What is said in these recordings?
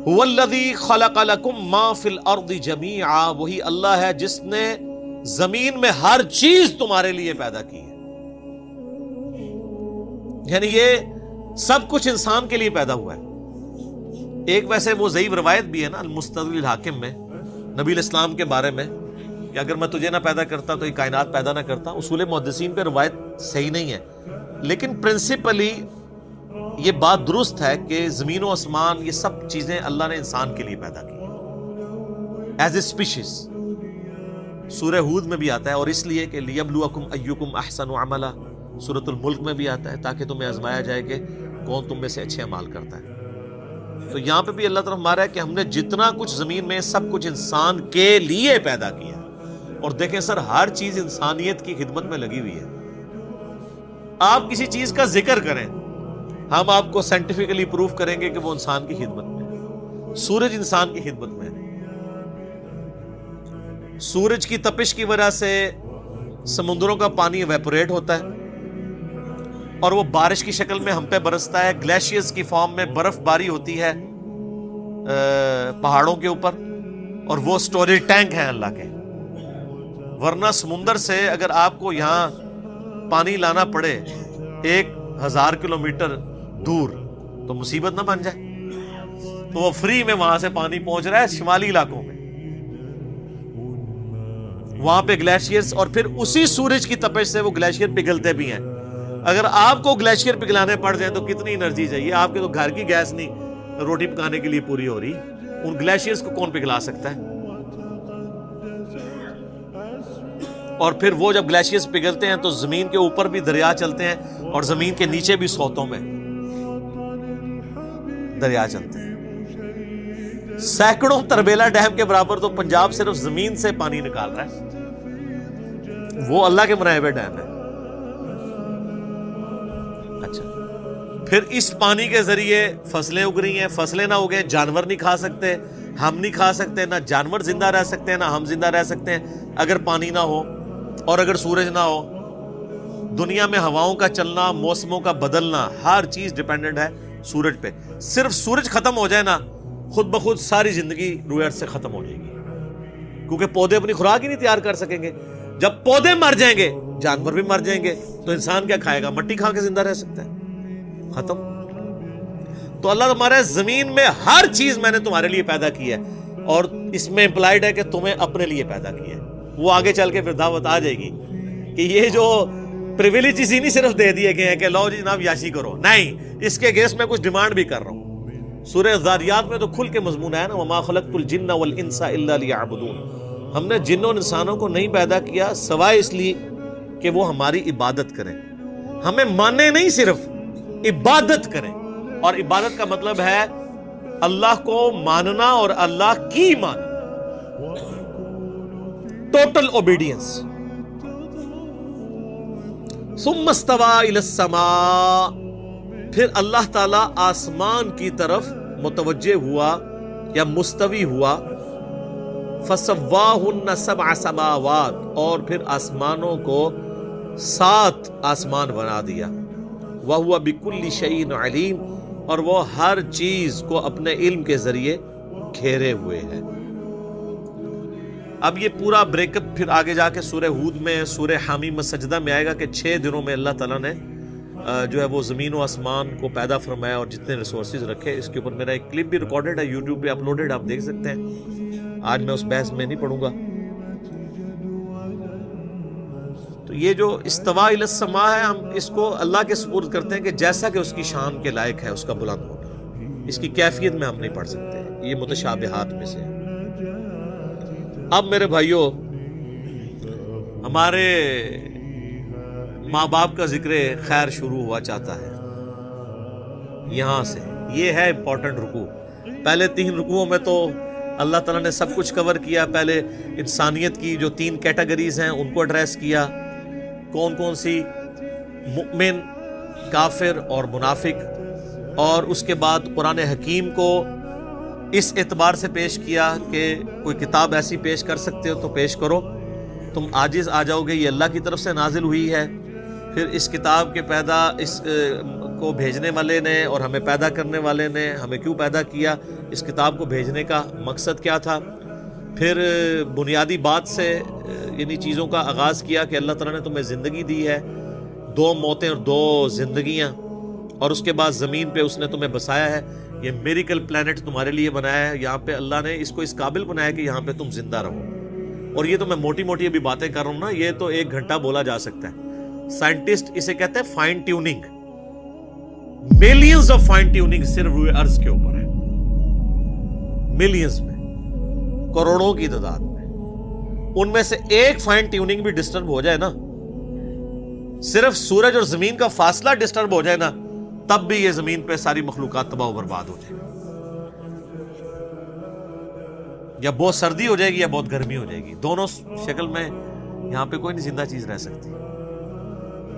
هو الذی خلق لکم ما فی الارض جمیعا، وہی اللہ ہے جس نے زمین میں ہر چیز تمہارے لیے پیدا کی ہے. یعنی یہ سب کچھ انسان کے لیے پیدا ہوا ہے. ایک ویسے وہ ضعیف روایت بھی ہے نا المستدرک الحاکم میں نبی الاسلام کے بارے میں کہ اگر میں تجھے نہ پیدا کرتا تو یہ کائنات پیدا نہ کرتا. اصول محدثین پہ روایت صحیح نہیں ہے، لیکن پرنسپلی یہ بات درست ہے کہ زمین و آسمان یہ سب چیزیں اللہ نے انسان کے لیے پیدا کی ایز اے اسپیشیز. سورہ ہود میں بھی آتا ہے، اور اس لیے کہ لیبلوکم ایکم احسن عملا. سورۃ الملک میں بھی آتا ہے تاکہ تمہیں آزمایا جائے کہ کون تم میں سے اچھے اعمال کرتا ہے. تو یہاں پہ بھی اللہ تعالیٰ ہمارا ہے کہ ہم نے جتنا کچھ زمین میں سب کچھ انسان کے لیے پیدا کیا. اور دیکھیں سر، ہر چیز انسانیت کی خدمت میں لگی ہوئی ہے. آپ کسی چیز کا ذکر کریں، ہم آپ کو سائنٹیفکلی پروف کریں گے کہ وہ انسان کی خدمت میں ہے. سورج انسان کی خدمت میں ہے. سورج کی تپش کی وجہ سے سمندروں کا پانی ایویپوریٹ ہوتا ہے اور وہ بارش کی شکل میں ہم پہ برستا ہے. گلیشیئرز کی فارم میں برف باری ہوتی ہے پہاڑوں کے اوپر، اور وہ سٹوریج ٹینک ہیں اللہ کے. ورنہ سمندر سے اگر آپ کو یہاں پانی لانا پڑے 1000 کلومیٹر دور تو مصیبت نہ بن جائے. تو وہ فری میں وہاں سے پانی پہنچ رہا ہے شمالی علاقوں میں، وہاں پہ گلیشیئرز، اور پھر اسی سورج کی تپش سے وہ گلیشیئر پگھلتے بھی ہیں. اگر آپ کو گلیشیئر پگھلانے پڑ جائیں تو کتنی انرجی چاہیے. آپ کے تو گھر کی گیس نہیں روٹی پکانے کے لیے پوری ہو رہی، ان گلیشیئرز کو کون پگھلا سکتا ہے؟ اور پھر وہ جب گلیشیئرز پگھلتے ہیں تو زمین کے اوپر بھی دریا چلتے ہیں اور زمین کے نیچے بھی سوتوں میں دریا چلتے ہیں. سینکڑوں تربیلا ڈیم کے برابر تو پنجاب صرف زمین سے پانی نکال رہا ہے، وہ اللہ کے بنائے ہوئے ڈیم ہے. اچھا، پھر اس پانی کے ذریعے فصلیں اگ رہی ہیں. فصلیں نہ اگیں جانور نہیں کھا سکتے، ہم نہیں کھا سکتے، نہ جانور زندہ رہ سکتے ہیں، نہ ہم زندہ رہ سکتے ہیں اگر پانی نہ ہو اور اگر سورج نہ ہو. دنیا میں ہواؤں کا چلنا، موسموں کا بدلنا، ہر چیز ڈیپینڈنٹ ہے سورج پہ. صرف سورج ختم ہو جائے نا، خود بخود ساری زندگی روئے ارض سے ختم ہو جائے گی، کیونکہ پودے اپنی خوراک ہی نہیں تیار کر سکیں گے. جب پودے مر جائیں گے جانور بھی مر جائیں گے، تو انسان کیا کھائے گا؟ مٹی کھا کے زندہ رہ سکتا ہے؟ ختم. تو اللہ تمہارے زمین میں ہر چیز میں نے تمہارے لیے پیدا کی ہے، اور اس میں امپلائڈ ہے کہ تمہیں اپنے لیے پیدا کی ہے. وہ آگے چل کے پھر دعوت آ جائے گی کہ یہ جو پریویلیجز ہی نہیں صرف دے دیے گئے ہیں کہ لو جی جناب یاشی کرو، نہیں، اس کے اگینسٹ میں کچھ ڈیمانڈ بھی کر رہا ہوں. سورہ ذاریات میں تو کھل کے مضمون ہے نا، وما خلقت الجن والانس الا لیعبدون. ہم نے جنوں اور انسانوں کو نہیں پیدا کیا سوائے اس لیے کہ وہ ہماری عبادت کریں. ہمیں مانے نہیں، صرف عبادت کریں. اور عبادت کا مطلب ہے اللہ کو ماننا اور اللہ کی ماننا، ٹوٹل اوبیڈینس. ثم استوى الى السماء، پھر اللہ تعالی آسمان کی طرف متوجہ ہوا یا مستوی ہوا. فسواہن 7 سماوات، اور پھر آسمانوں کو 7 آسمان بنا دیا. وَهُوَ بِكُلِّ شَيْءٍ عَلِيمٌ، اور وہ ہر چیز کو اپنے علم کے ذریعے گھیرے ہوئے ہیں. اب یہ پورا بریک اپ پھر آگے جا کے سورہ ہود میں، سورہ حامیم سجدہ میں آئے گا کہ 6 دنوں میں اللہ تعالیٰ نے جو ہے وہ زمین و آسمان کو پیدا فرمایا اور جتنے ریسورسز رکھے. اس کے اوپر میرا ایک کلپ بھی ریکارڈڈ ہے، یوٹیوب پہ اپلوڈڈ، آپ دیکھ سکتے ہیں. آج میں اس بحث میں نہیں پڑھوں گا. تو یہ جو استوا الی السماء ہے، ہم اس کو اللہ کے سپرد کرتے ہیں کہ جیسا کہ اس کی شان کے لائق ہے، اس کا بلند ہونا. اس کی کیفیت میں ہم نہیں پڑھ سکتے، یہ متشابہات میں سے ہے. اب میرے بھائیوں، ہمارے ماں باپ کا ذکر خیر شروع ہوا چاہتا ہے یہاں سے. یہ ہے امپورٹنٹ رکوع. پہلے 3 رکوعوں میں تو اللہ تعالیٰ نے سب کچھ کور کیا. پہلے انسانیت کی جو 3 کیٹیگریز ہیں ان کو ایڈریس کیا. کون کون سی؟ مؤمن، کافر اور منافق. اور اس کے بعد قرآن حکیم کو اس اعتبار سے پیش کیا کہ کوئی کتاب ایسی پیش کر سکتے ہو تو پیش کرو، تم عاجز آ جاؤ گے، یہ اللہ کی طرف سے نازل ہوئی ہے. پھر اس کتاب کے پیدا اس کو بھیجنے والے نے اور ہمیں پیدا کرنے والے نے ہمیں کیوں پیدا کیا، اس کتاب کو بھیجنے کا مقصد کیا تھا. پھر بنیادی بات سے یعنی چیزوں کا آغاز کیا کہ اللہ تعالیٰ نے تمہیں زندگی دی ہے، 2 موتیں اور 2 زندگیاں، اور اس کے بعد زمین پہ اس نے تمہیں بسایا ہے. یہ میریکل پلانٹ تمہارے لیے بنایا ہے. یہاں پہ اللہ نے اس کو اس قابل بنایا کہ یہاں پہ تم زندہ رہو. اور یہ تو میں موٹی موٹی ابھی باتیں کر رہا ہوں نا، یہ تو 1 گھنٹہ بولا جا سکتا ہے. سائنٹسٹ اسے کہتے ہیں fine tuning. Millions of fine tuning صرف روئے ارض کے اوپر ہے، ملینز میں، کروڑوں کی تعداد میں. ان میں سے ایک فائن ٹیوننگ بھی ڈسٹرب ہو جائے نا، صرف سورج اور زمین کا فاصلہ ڈسٹرب ہو جائے نا، تب بھی یہ زمین پہ ساری مخلوقات تباہ و برباد ہو جائے گی. یا بہت سردی ہو جائے گی یا بہت گرمی ہو جائے گی، دونوں شکل میں یہاں پہ کوئی نہیں زندہ چیز رہ سکتی.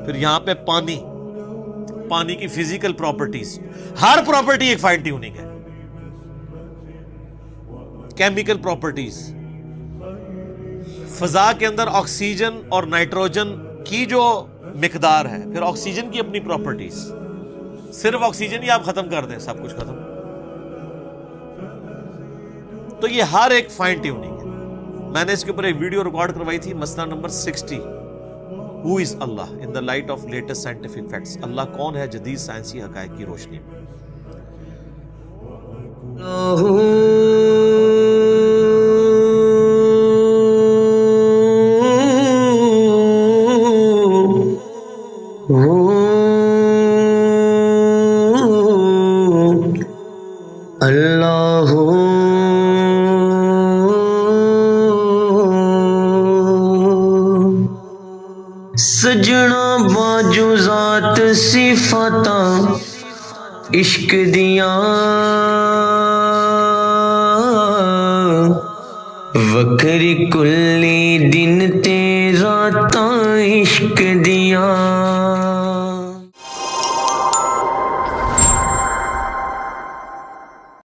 پھر یہاں پہ پانی کی فزیکل پراپرٹیز، ہر پراپرٹی ایک فائن ٹیوننگ ہے. کیمیکل پراپرٹیز، فضا کے اندر آکسیجن اور نائٹروجن کی جو مقدار ہے، پھر آکسیجن کی اپنی پراپرٹیز. صرف آکسیجن ہی آپ ختم کر دیں سب کچھ ختم. تو یہ ہر ایک فائن ٹیوننگ ہے. میں نے اس کے اوپر ایک ویڈیو ریکارڈ کروائی تھی، مسئلہ number 60، Who is Allah in the light of latest scientific facts. اللہ کون ہے جدید سائنسی حقائق کی روشنی میں. سجنا باجو ذات صفاتاں عشق دیاں، وکری کلی دن تے راتاں عشق دیاں.